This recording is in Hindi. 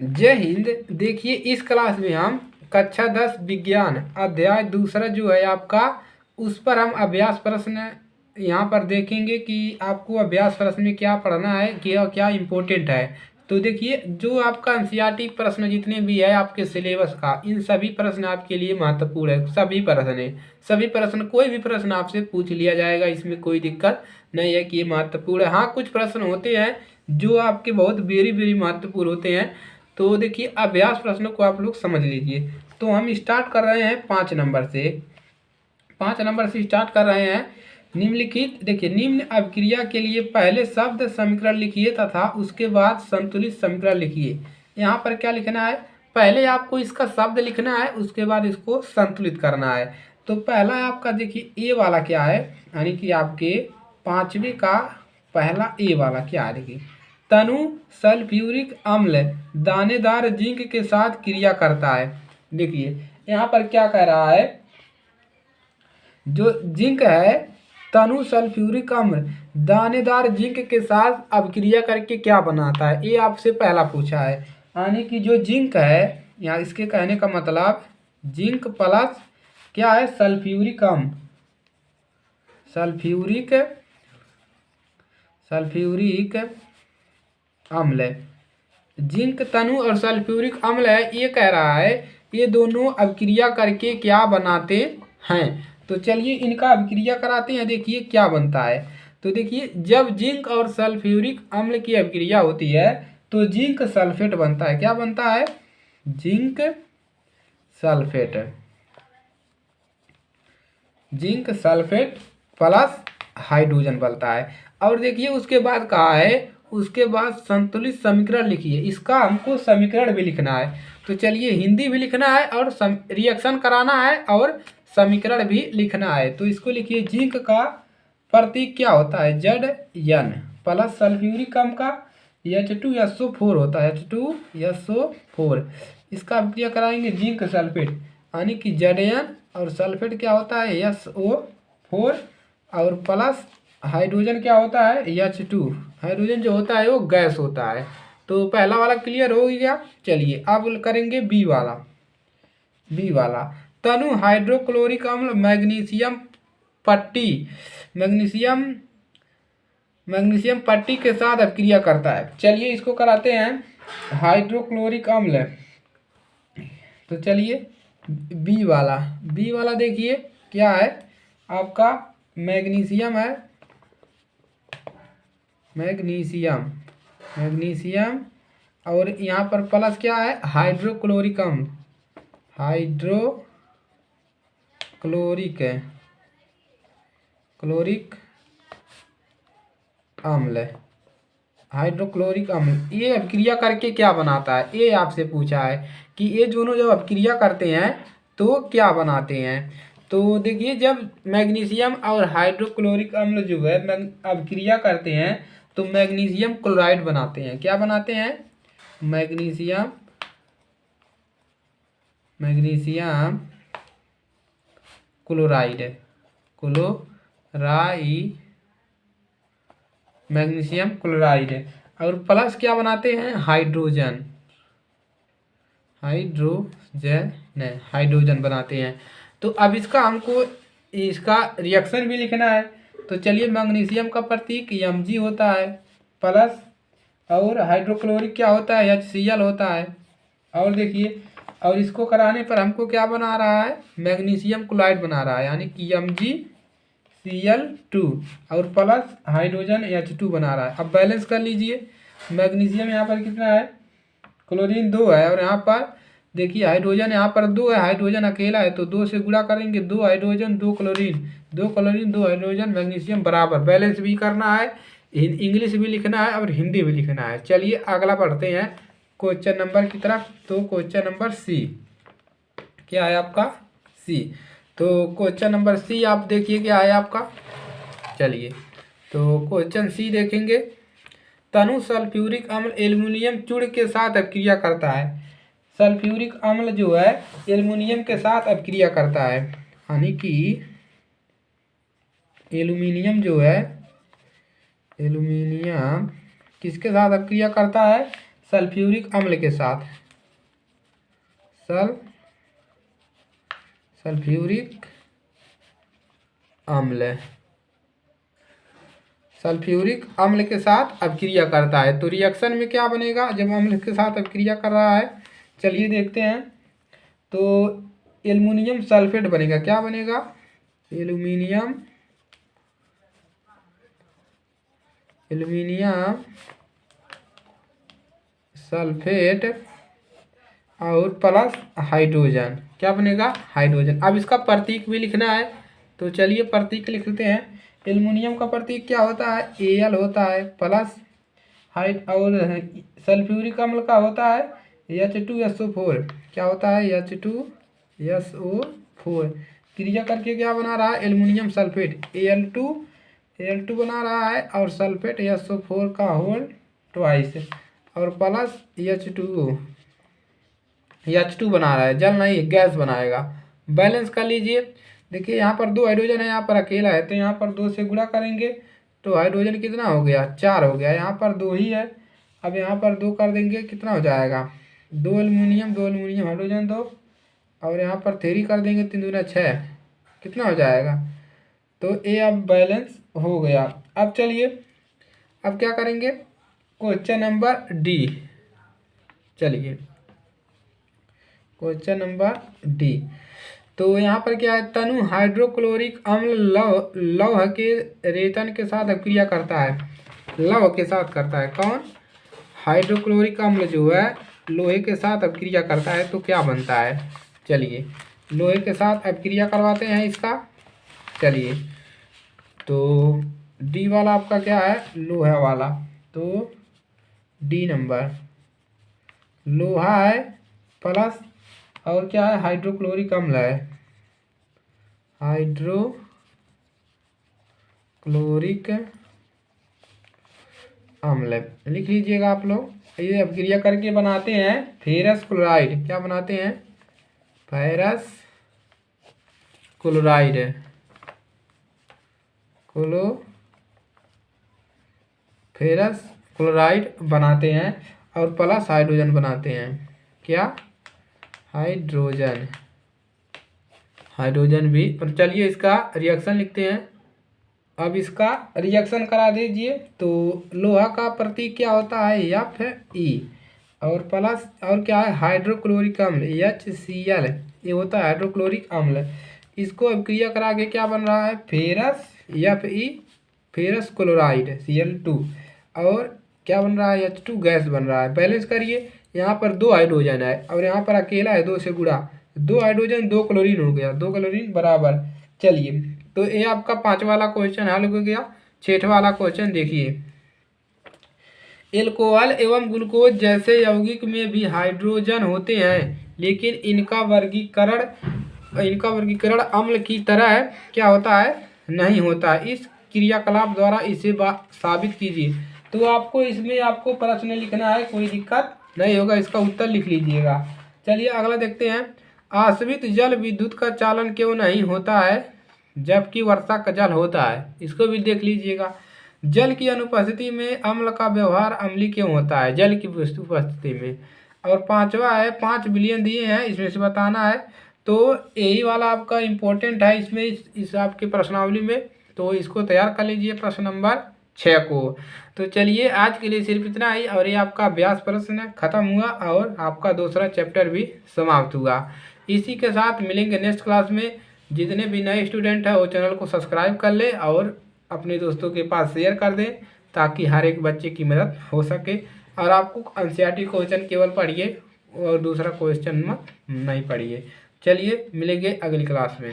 जय हिंद। देखिए इस क्लास में हम कक्षा 10 विज्ञान अध्याय दूसरा जो है आपका, उस पर हम अभ्यास प्रश्न यहाँ पर देखेंगे कि आपको अभ्यास प्रश्न में क्या पढ़ना है, क्या क्या इम्पोर्टेंट है। तो देखिए जो आपका एनसीईआरटी प्रश्न जितने भी है आपके सिलेबस का, इन सभी प्रश्न आपके लिए महत्वपूर्ण है। सभी प्रश्न है, सभी प्रश्न, कोई भी प्रश्न आपसे पूछ लिया जाएगा, इसमें कोई दिक्कत नहीं है कि ये महत्वपूर्ण है। हाँ, कुछ प्रश्न होते हैं जो आपके बहुत वेरी वेरी महत्वपूर्ण होते हैं। तो देखिए अभ्यास प्रश्नों को आप लोग समझ लीजिए। तो हम स्टार्ट कर रहे हैं 5 नंबर से। 5 नंबर से स्टार्ट कर रहे हैं। निम्नलिखित, देखिए निम्न अभिक्रिया के लिए पहले शब्द समीकरण लिखिए तथा उसके बाद संतुलित समीकरण लिखिए। यहाँ पर क्या लिखना है, पहले आपको इसका शब्द लिखना है, उसके बाद इसको संतुलित करना है। तो पहला आपका देखिए ए वाला क्या है, यानी कि आपके 5वें का पहला ए वाला क्या है। देखिए तनु सल्फ्यूरिक अम्ल दानेदार जिंक के साथ क्रिया करता है। देखिए यहाँ पर क्या कह रहा है, जो जिंक है, तनु सल्फ्यूरिक अम्ल दानेदार जिंक के साथ अभिक्रिया करके क्या बनाता है, ये आपसे पहला पूछा है। यानी कि जो जिंक है, यहाँ इसके कहने का मतलब जिंक प्लस क्या है, सल्फ्यूरिक अम्ल, सल्फ्यूरिक सल्फ्यूरिक अम्ल, जिंक तनु और सल्फ्यूरिक अम्ल है, ये कह रहा है ये दोनों अभिक्रिया करके क्या बनाते हैं। तो चलिए इनका अभिक्रिया कराते हैं, देखिए क्या बनता है। तो देखिए जब जिंक और सल्फ्यूरिक अम्ल की अभिक्रिया होती है तो जिंक सल्फेट बनता है। क्या बनता है, zinc sulphate, zinc sulphate plus hydrogen बनता है। और देखिए उसके बाद कहा है, उसके बाद संतुलित समीकरण लिखिए। इसका हमको समीकरण भी लिखना है। तो चलिए हिंदी भी लिखना है और रिएक्शन कराना है और समीकरण भी लिखना है। तो इसको लिखिए, जिंक का प्रतीक क्या होता है, Zn प्लस सल्फ्यूरिक अम्ल का H2SO4 होता है, H2SO4। इसका अभिक्रिया कराएंगे जिंक सल्फेट, यानी कि Zn और सल्फेट क्या होता है, SO4, और प्लस हाइड्रोजन क्या होता है, H2। हाइड्रोजन जो होता है वो गैस होता है। तो पहला वाला क्लियर हो गया। चलिए अब करेंगे बी वाला। बी वाला, तनु हाइड्रोक्लोरिक अम्ल मैग्नीशियम पट्टी, मैग्नीशियम मैग्नीशियम पट्टी के साथ अभिक्रिया करता है। चलिए इसको कराते हैं हाइड्रोक्लोरिक अम्ल। तो चलिए बी वाला, बी वाला देखिए क्या है आपका, मैग्नीशियम है, मैग्नीशियम, मैग्नीशियम, और यहाँ पर प्लस क्या है, हाइड्रोक्लोरिक अम्ल, हाइड्रोक्लोरिक है, क्लोरिक अम्ल, हाइड्रोक्लोरिक अम्ल। ये अभिक्रिया करके क्या बनाता है, ये आपसे पूछा है कि ये दोनों जब अभिक्रिया करते हैं तो क्या बनाते हैं। तो देखिए जब मैग्नीशियम और हाइड्रोक्लोरिक अम्ल जो है अभिक्रिया करते हैं तो मैग्नीशियम क्लोराइड बनाते हैं। क्या बनाते हैं, magnesium, magnesium chloride, chloride, magnesium chloride. और प्लस क्या बनाते हैं, हाइड्रोजन, हाइड्रोजन, हाइड्रोजन बनाते हैं। तो अब इसका हमको इसका रिएक्शन भी लिखना है। तो चलिए मैग्नीशियम का प्रतीक Mg होता है, प्लस और हाइड्रोक्लोरिक क्या होता है, HCl होता है। और देखिए और इसको कराने पर हमको क्या बना रहा है, मैग्नीशियम क्लोराइड बना रहा है, यानी कि MgCl2 और प्लस हाइड्रोजन H2 बना रहा है। अब बैलेंस कर लीजिए, मैग्नीशियम यहाँ पर कितना है, क्लोरीन 2 है, और यहाँ पर देखिए हाइड्रोजन यहाँ पर 2 है, हाइड्रोजन अकेला है तो 2 से गुणा करेंगे, 2 hydrogen 2 chlorine, 2 chlorine 2 hydrogen, magnesium बराबर। बैलेंस भी करना है, इंग्लिश भी लिखना है और हिंदी भी लिखना है। चलिए अगला पढ़ते हैं क्वेश्चन नंबर की तरफ। तो क्वेश्चन नंबर सी क्या है आपका, सी। तो क्वेश्चन नंबर सी आप देखिए क्या है आपका। चलिए तो क्वेश्चन सी देखेंगे, तनु सल्फ्यूरिक अम्ल एल्युमिनियम चूर्ण के साथ अभिक्रिया करता है। सल्फ्यूरिक अम्ल जो है एल्युमिनियम के साथ अभिक्रिया करता है, यानी कि एल्युमिनियम जो है, एल्युमिनियम किसके साथ अभिक्रिया करता है, सल्फ्यूरिक अम्ल के साथ, सल्फ्यूरिक अम्ल, सल्फ्यूरिक अम्ल के साथ अभिक्रिया करता है। तो रिएक्शन में क्या बनेगा जब अम्ल के साथ अभिक्रिया कर रहा है, चलिए देखते हैं। तो एल्युमिनियम सल्फेट बनेगा, क्या बनेगा, एल्युमिनियम सल्फेट और प्लस हाइड्रोजन, क्या बनेगा, हाइड्रोजन। अब इसका प्रतीक भी लिखना है, तो चलिए प्रतीक लिखते हैं। एल्युमिनियम का प्रतीक क्या होता है, Al होता है, प्लस हाइड और सल्फ्यूरिक अम्ल का होता है H2SO4, क्या होता है, H2SO4। क्रिया करके क्या बना रहा है, एल्युमिनियम सल्फेट Al2 बना रहा है और सल्फेट SO4 का होल ट्वाइस और प्लस H2 बना रहा है, जल नहीं गैस बनाएगा। बैलेंस कर लीजिए, देखिए यहाँ पर 2 हाइड्रोजन है, यहाँ पर अकेला है, तो यहाँ पर 2 से गुणा करेंगे तो हाइड्रोजन कितना हो गया, 4 हो गया। यहाँ पर 2 ही है, अब यहाँ पर 2 कर देंगे, कितना हो जाएगा, 2 एल्युमिनियम हाइड्रोजन 2 और यहाँ पर 3 कर देंगे, 3 दूना 6, कितना हो जाएगा। तो ये अब बैलेंस हो गया। अब चलिए अब क्या करेंगे, क्वेश्चन नंबर डी। चलिए क्वेश्चन नंबर डी, तो यहाँ पर क्या है, तनु हाइड्रोक्लोरिक अम्ल लौह के रेतन के साथ अभिक्रिया करता है, लौह के साथ करता है, कौन, हाइड्रोक्लोरिक अम्ल जो है लोहे के साथ अभिक्रिया करता है, तो क्या बनता है, चलिए लोहे के साथ अभिक्रिया करवाते हैं इसका। चलिए तो डी वाला आपका क्या है, लोहा वाला, तो डी नंबर लोहा है प्लस और क्या है, हाइड्रोक्लोरिक अम्ल है, हाइड्रोक्लोरिक अम्ल लिख लीजिएगा आप लोग। ये अभिक्रिया करके बनाते हैं फेरस क्लोराइड, क्या बनाते हैं, फेरस क्लोराइड, फेरस क्लोराइड बनाते हैं और प्लस हाइड्रोजन बनाते हैं, क्या, हाइड्रोजन भी। पर चलिए इसका रिएक्शन लिखते हैं। अब इसका रिएक्शन करा दीजिए। तो लोहा का प्रतीक क्या होता है, Fe और प्लस और क्या है, हाइड्रोक्लोरिक अम्ल HCl, ये होता है हाइड्रोक्लोरिक अम्ल। इसको अभिक्रिया करा के क्या बन रहा है, ferrous Fe, ferrous chloride Cl2 और क्या बन रहा है, H2 गैस बन रहा है। बैलेंस करिए, यहाँ पर 2 हाइड्रोजन है और यहाँ पर अकेला है, 2 से गुणा, 2 हाइड्रोजन 2 क्लोरीन हो गया, 2 क्लोरीन बराबर। चलिए तो ये आपका 5 वाला क्वेश्चन हल हो गया। 6 वाला क्वेश्चन देखिए, एल्कोहल एवं ग्लूकोज जैसे यौगिक में भी हाइड्रोजन होते हैं, लेकिन इनका वर्गीकरण अम्ल की तरह क्या होता है, नहीं होता। इस क्रियाकलाप द्वारा इसे साबित कीजिए। तो आपको इसमें आपको प्रश्न लिखना है, कोई दिक्कत नहीं होगा, इसका उत्तर लिख लीजिएगा। चलिए अगला देखते हैं, आश्रित जल विद्युत का चालन क्यों नहीं होता है जबकि वर्षा का जल होता है, इसको भी देख लीजिएगा। जल की अनुपस्थिति में अम्ल का व्यवहार अम्लीय क्यों होता है, जल की उपस्थिति में। और 5वां है, 5 बिलियन दिए हैं, इसमें से बताना है। तो यही वाला आपका इम्पोर्टेंट है इसमें, इस आपकी प्रश्नावली में, तो इसको तैयार कर लीजिए प्रश्न नंबर 6 को। तो चलिए आज के लिए सिर्फ इतना ही, और ये आपका अभ्यास प्रश्न खत्म हुआ और आपका दूसरा चैप्टर भी समाप्त हुआ। इसी के साथ मिलेंगे नेक्स्ट क्लास में। जितने भी नए स्टूडेंट हैं वो चैनल को सब्सक्राइब कर ले और अपने दोस्तों के पास शेयर कर दें, ताकि हर एक बच्चे की मदद हो सके। और आपको NCERT क्वेश्चन केवल पढ़िए और दूसरा क्वेश्चन मत नहीं पढ़िए। चलिए मिलेंगे अगली क्लास में।